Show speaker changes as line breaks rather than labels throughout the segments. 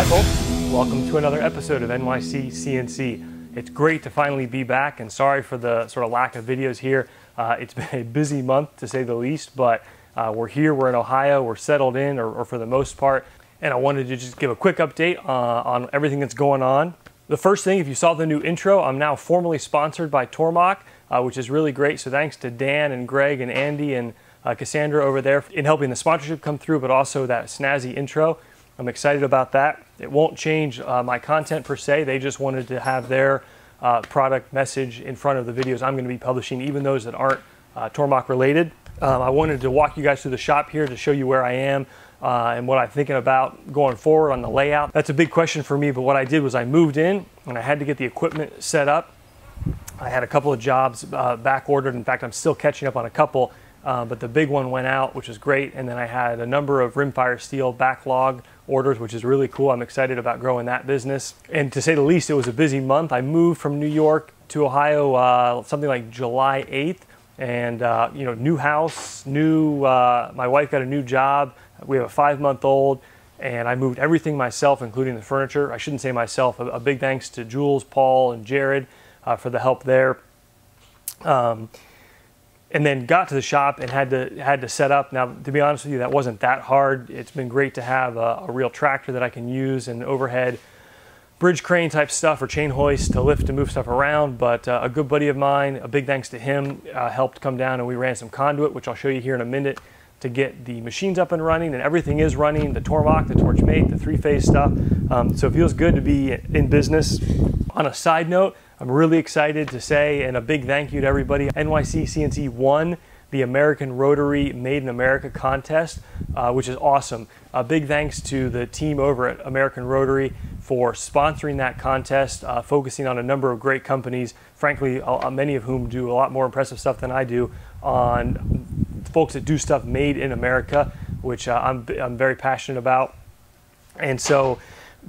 Michael. Welcome to another episode of NYC CNC. It's great to finally be back, and sorry for the sort of lack of videos here. It's been a busy month to say the least, but we're here, we're in Ohio, we're settled in, or for the most part, and I wanted to just give a quick update on everything that's going on. The first thing, if you saw the new intro, I'm now formally sponsored by Tormach, which is really great. So thanks to Dan and Greg and Andy and Cassandra over there in helping the sponsorship come through, but also that snazzy intro. I'm excited about that. It won't change my content per se. They just wanted to have their product message in front of the videos I'm going to be publishing, even those that aren't Tormach related. I wanted to walk you guys through the shop here to show you where I am and what I'm thinking about going forward on the layout. That's a big question for me, but what I did was I moved in and I had to get the equipment set up. I had a couple of jobs back ordered. In fact, I'm still catching up on a couple, but the big one went out, which is great. And then I had a number of rimfire steel backlog orders, which is really cool. I'm excited about growing that business. And to say the least, it was a busy month. I moved from New York to Ohio something like July 8th. And, you know, new house, my wife got a new job. We have a 5-month-old, and I moved everything myself, including the furniture. I shouldn't say myself. A big thanks to Jules, Paul, and Jared for the help there. And then got to the shop and had to set up. Now, to be honest with you, that wasn't that hard. It's been great to have a real tractor that I can use and overhead bridge crane type stuff or chain hoist to lift and move stuff around. But a good buddy of mine, a big thanks to him, helped come down, and we ran some conduit, which I'll show you here in a minute, to get the machines up and running. And everything is running, the Tormach, the Torchmate, the 3-phase stuff. So it feels good to be in business. On a side note, I'm really excited to say, and a big thank you to everybody, NYC CNC won the American Rotary Made in America contest, which is awesome. A big thanks to the team over at American Rotary for sponsoring that contest, focusing on a number of great companies, frankly, many of whom do a lot more impressive stuff than I do, on folks that do stuff made in America, which I'm very passionate about. And so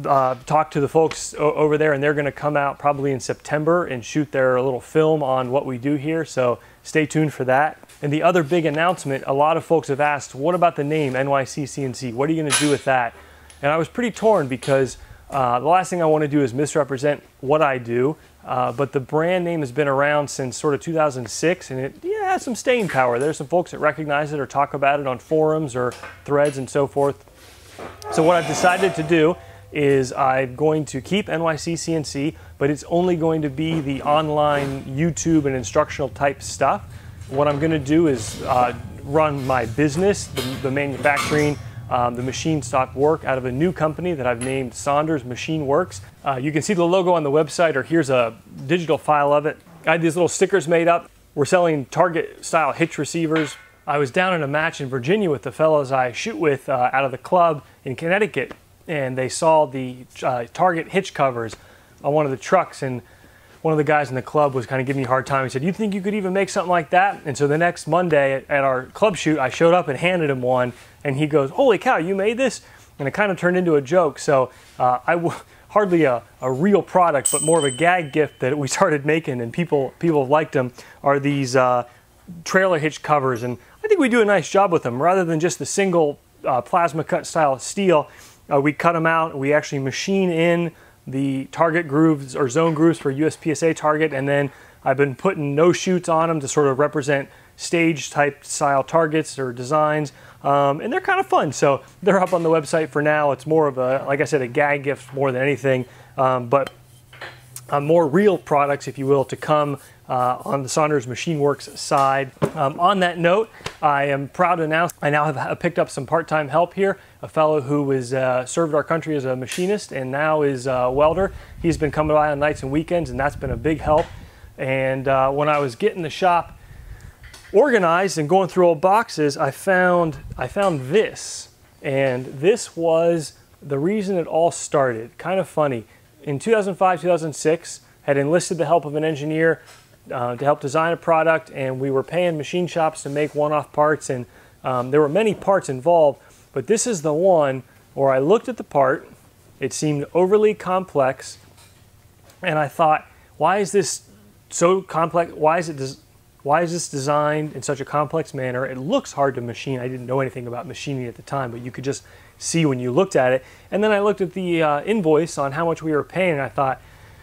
talk to the folks over there, and they're going to come out probably in September and shoot their little film on what we do here, so stay tuned for that. And the other big announcement, a lot of folks have asked, what about the name NYC CNC? What are you going to do with that? And I was pretty torn because the last thing I want to do is misrepresent what I do, but the brand name has been around since sort of 2006, and it has some staying power. There's some folks that recognize it or talk about it on forums or threads and so forth. So what I've decided to do is I'm going to keep NYC CNC, but it's only going to be the online YouTube and instructional type stuff. What I'm going to do is run my business, the manufacturing, the machine stock work out of a new company that I've named Saunders Machine Works. You can see the logo on the website, or here's a digital file of it. I had these little stickers made up. We're selling Target style hitch receivers. I was down in a match in Virginia with the fellows I shoot with out of the club in Connecticut, and they saw the Target hitch covers on one of the trucks, and one of the guys in the club was kind of giving me a hard time. He said, "You think you could even make something like that?" And so the next Monday at our club shoot, I showed up and handed him one, and he goes, "Holy cow, you made this?" And it kind of turned into a joke. So hardly a real product, but more of a gag gift that we started making, and people have liked them, are these trailer hitch covers. And I think we do a nice job with them. Rather than just the single plasma cut style steel, we cut them out. We actually machine in the target grooves or zone grooves for USPSA target, and then I've been putting no shoots on them to sort of represent stage type style targets or designs, and they're kind of fun. So they're up on the website for now. It's more of a, like I said, a gag gift more than anything, but more real products, if you will, to come on the Saunders Machine Works side. On that note, I am proud to announce I now have picked up some part-time help here. A fellow who was served our country as a machinist and now is a welder. He's been coming by on nights and weekends, and that's been a big help. And when I was getting the shop organized and going through old boxes, I found this, and this was the reason it all started. Kind of funny. In 2005, 2006, had enlisted the help of an engineer to help design a product, and we were paying machine shops to make one-off parts, and there were many parts involved, but this is the one where I looked at the part, it seemed overly complex, and I thought, why is this so complex? Why why is this designed in such a complex manner? It looks hard to machine. I didn't know anything about machining at the time, but you could just see when you looked at it. And then I looked at the invoice on how much we were paying, and I thought,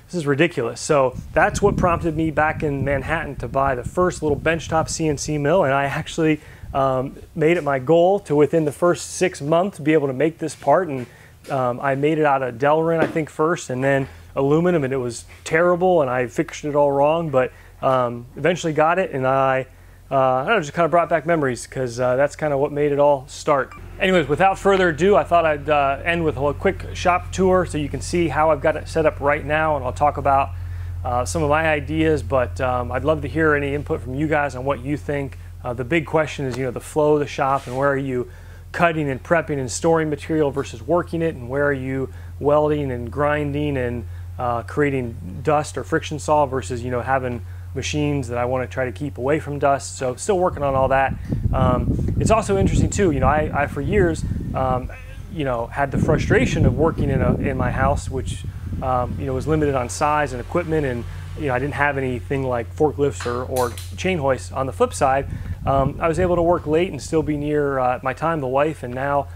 this is ridiculous. So that's what prompted me back in Manhattan to buy the first little benchtop CNC mill, and I actually made it my goal to, within the first 6 months, be able to make this part. And I made it out of Delrin, I think, first, and then aluminum, and it was terrible, and I fixed it all wrong, but eventually got it, and I don't know, just kind of brought back memories, because that's kind of what made it all start. Anyways, without further ado, I thought I'd end with a quick shop tour so you can see how I've got it set up right now, and I'll talk about some of my ideas, but I'd love to hear any input from you guys on what you think. The big question is, you know, the flow of the shop, and where are you cutting and prepping and storing material versus working it, and where are you welding and grinding and creating dust or friction saw versus, you know, having machines that I want to try to keep away from dust. So still working on all that. It's also interesting too, you know, I for years, you know, had the frustration of working in my house, which, you know, was limited on size and equipment, and, you know, I didn't have anything like forklifts or chain hoists. On the flip side, I was able to work late and still be near my time, the wife, and now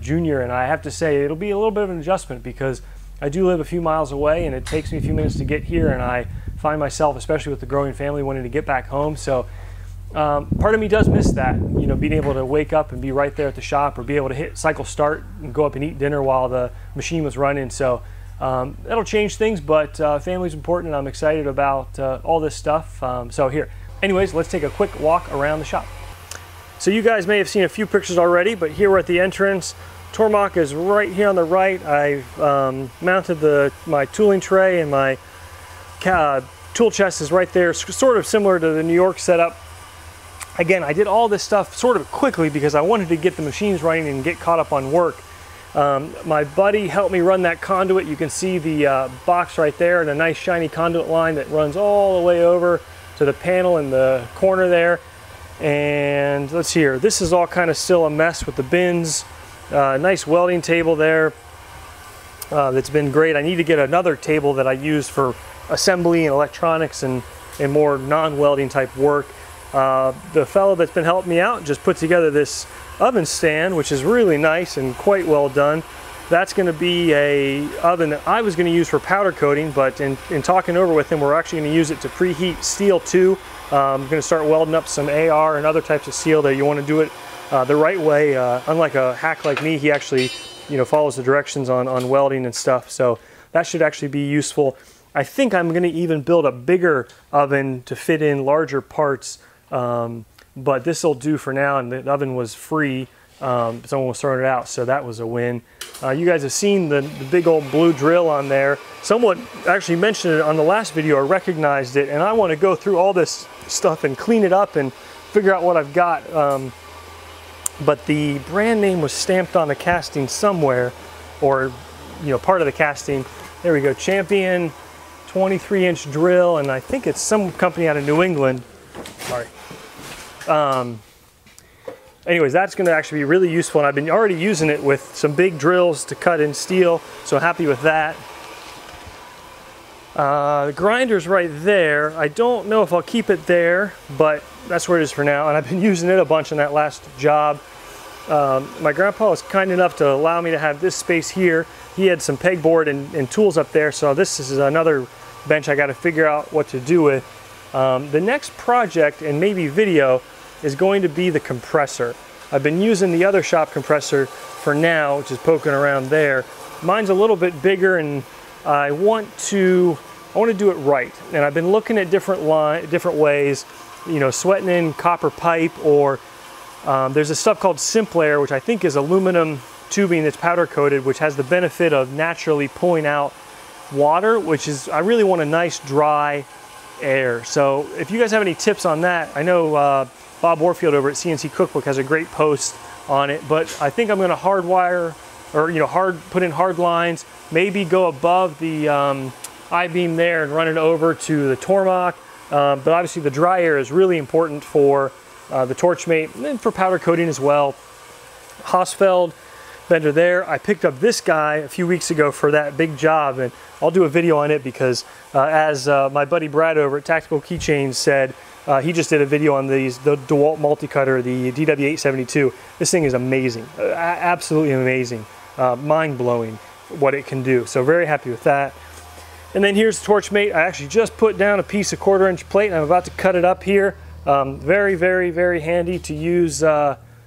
Junior. And I have to say, it'll be a little bit of an adjustment because I do live a few miles away, and it takes me a few minutes to get here, and I find myself, especially with the growing family, wanting to get back home. So part of me does miss that, you know, being able to wake up and be right there at the shop, or be able to hit cycle start and go up and eat dinner while the machine was running. So that'll change things, but family's important, and I'm excited about all this stuff. So here, anyways, let's take a quick walk around the shop. So you guys may have seen a few pictures already, but here we're at the entrance. Tormach is right here on the right. I've mounted my tooling tray, and my tool chest is right there, sort of similar to the New York setup. Again, I did all this stuff sort of quickly because I wanted to get the machines running and get caught up on work. My buddy helped me run that conduit. You can see the box right there, and a nice shiny conduit line that runs all the way over to the panel in the corner there. And let's see here, this is all kind of still a mess with the bins. Nice welding table there that's been great. I need to get another table that I use for assembly and electronics and more non-welding type work. The fellow that's been helping me out just put together this oven stand, which is really nice and quite well done. That's going to be a oven that I was going to use for powder coating, but in talking over with him, we're actually going to use it to preheat steel too. I'm going to start welding up some AR and other types of steel that you want to do it the right way. Unlike a hack like me, he actually, you know, follows the directions on welding and stuff. So that should actually be useful. I think I'm going to even build a bigger oven to fit in larger parts, but this will do for now. And the oven was free. Someone was throwing it out, so that was a win. You guys have seen the big old blue drill on there. Someone actually mentioned it on the last video. I recognized it, and I want to go through all this stuff and clean it up and figure out what I've got. But the brand name was stamped on the casting somewhere, or, you know, part of the casting. There we go, Champion 23-inch drill, and I think it's some company out of New England. Sorry. Anyways, that's going to actually be really useful, and I've been already using it with some big drills to cut in steel, so happy with that. The grinder's right there. I don't know if I'll keep it there, but that's where it is for now, and I've been using it a bunch on that last job. My grandpa was kind enough to allow me to have this space here. He had some pegboard and tools up there, so this is another bench I got to figure out what to do with. The next project, and maybe video, is going to be the compressor. I've been using the other shop compressor for now, which is poking around there. Mine's a little bit bigger, and I want to do it right. And I've been looking at different ways, you know, sweating in copper pipe, or there's a stuff called Simplair, which I think is aluminum tubing that's powder coated, which has the benefit of naturally pulling out water, which is, I really want a nice dry air. So if you guys have any tips on that, I know Bob Warfield over at CNC Cookbook has a great post on it, but I think I'm going to hardwire, or, you know, put in hard lines, maybe go above the I-beam there and run it over to the Tormach. But obviously the dry air is really important for the Torchmate and for powder coating as well. Hausfeld bender there. I picked up this guy a few weeks ago for that big job, and I'll do a video on it because as my buddy Brad over at Tactical Keychains said, He just did a video on the DeWalt multi-cutter, the DW872. This thing is amazing, absolutely amazing, mind-blowing what it can do. So very happy with that. And then here's the Torchmate. I actually just put down a piece of 1/4-inch plate and I'm about to cut it up here. Very, very, very handy to use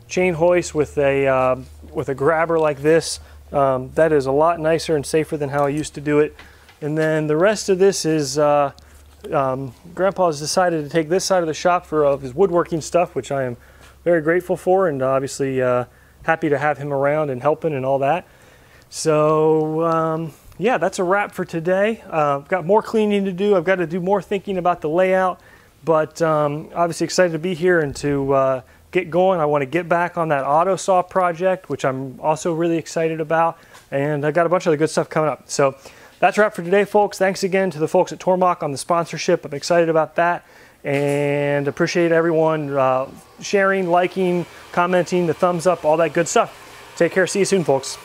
chain hoist with a grabber like this. That is a lot nicer and safer than how I used to do it. And then the rest of this is Grandpa has decided to take this side of the shop for his woodworking stuff, which I am very grateful for, and obviously happy to have him around and helping and all that. So yeah, that's a wrap for today. I've got more cleaning to do. I've got to do more thinking about the layout, but obviously excited to be here and to get going. I want to get back on that auto saw project, which I'm also really excited about, and I got a bunch of other good stuff coming up. So that's a wrap for today, folks. Thanks again to the folks at Tormach on the sponsorship. I'm excited about that, and appreciate everyone sharing, liking, commenting, the thumbs up, all that good stuff. Take care. See you soon, folks.